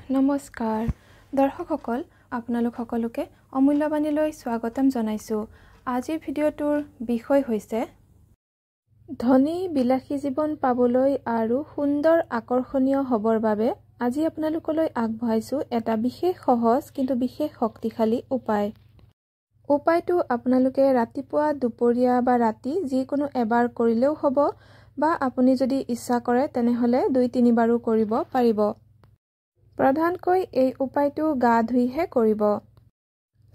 নমস্কাৰ দৰ্শকসকল আপোনালোক সকলোকে অমূল্যবাণীলৈ স্বাগতম জনাইছো। আজিৰ ভিডিঅ'টোৰ বিষয় হৈছে ধনী বিলাসী জীৱন পাবলৈ আৰু সুন্দৰ আকৰ্ষণীয় হ'বৰ বাবে আজি আপোনালোকলৈ আগবঢ়াইছো এটা বিশেষ সহজ কিন্তু বিশেষ শক্তিশালী উপায়। উপায়টো আপোনালোকে ৰাতিপুৱা দুপৰীয়া বা ৰাতি যিকোনো এবাৰ কৰিলেও হ'ব বা আপুনি যদি ইচ্ছা কৰে তেনেহলে 2-3 বাৰো কৰিব পাৰিব। প্ৰধানকৈ এই উপায়টো গা ধুইহে কৰিব।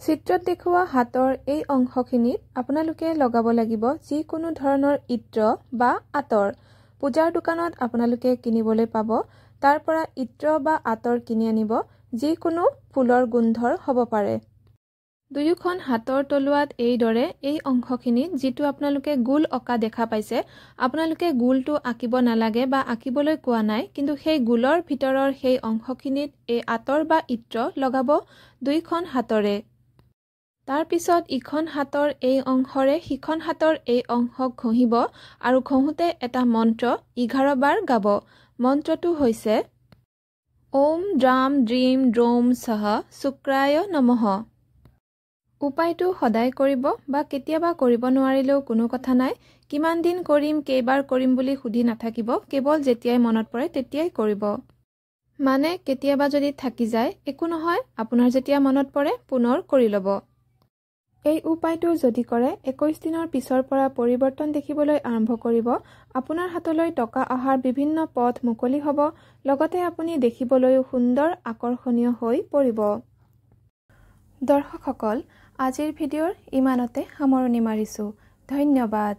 চিত্ৰত দেখুওৱা হাতৰ এই অংশখিনিত আপোনালোকে লগাব লাগিব যিকোনো ধৰণৰ ইত্ৰ বা আতৰ। পূজাৰ দোকানত আপোনালোকে কিনিবলৈ পাব। তাৰ পৰা ইত্ৰ বা আতৰ কিনি আনিব, যিকোনো ফুলৰ গোন্ধৰ হ'ব পাৰে। দুয়োখন হাতৰ তলুৱাত এইদৰে এই অংশখিনিত যিটো আপোনালোকে গোল অঁকা দেখা পাইছে, আপোনালোকে গোলটো আঁকিব নালাগে বা আঁকিবলৈ কোৱা নাই, কিন্তু সেই গোলৰ ভিতৰৰ সেই অংশখিনিত এই আতৰ বা ইত্ৰ লগাব দুইখন হাতৰে। তাৰ পিছত ইখন হাতৰ এই অংশৰে সিখন হাতৰ এই অংশক ঘঁহিব আৰু ঘঁহোতে এটা মন্ত্ৰ 11 বাৰ গাব। মন্ত্ৰটো হৈছে ওম দ্ৰাম দ্ৰীম দ্ৰৌম সহ শুক্ৰায় নমঃ। উপায়টো সদায় কৰিব বা কেতিয়াবা কৰিব নোৱাৰিলেও কোনো কথা নাই। কিমান দিন কৰিম কেইবাৰ কৰিম বুলি সুধি নাথাকিব, কেৱল যেতিয়াই মনত পৰে তেতিয়াই কৰিব। মানে কেতিয়াবা যদি থাকি যায় একো নহয়, আপোনাৰ যেতিয়া মনত পৰে পুনৰ কৰি ল'ব। এই উপায়টো যদি কৰে 21 দিনৰ পিছৰ পৰা পৰিৱৰ্তন দেখিবলৈ আৰম্ভ কৰিব। আপোনাৰ হাতলৈ টকা অহাৰ বিভিন্ন পথ মুকলি হ'ব, লগতে আপুনি দেখিবলৈও সুন্দৰ আকৰ্ষণীয় হৈ পৰিব। দৰ্শকসকল, আজিৰ ভিডিঅ'ৰ ইমানতে সামৰণি মাৰিছো। ধন্যবাদ।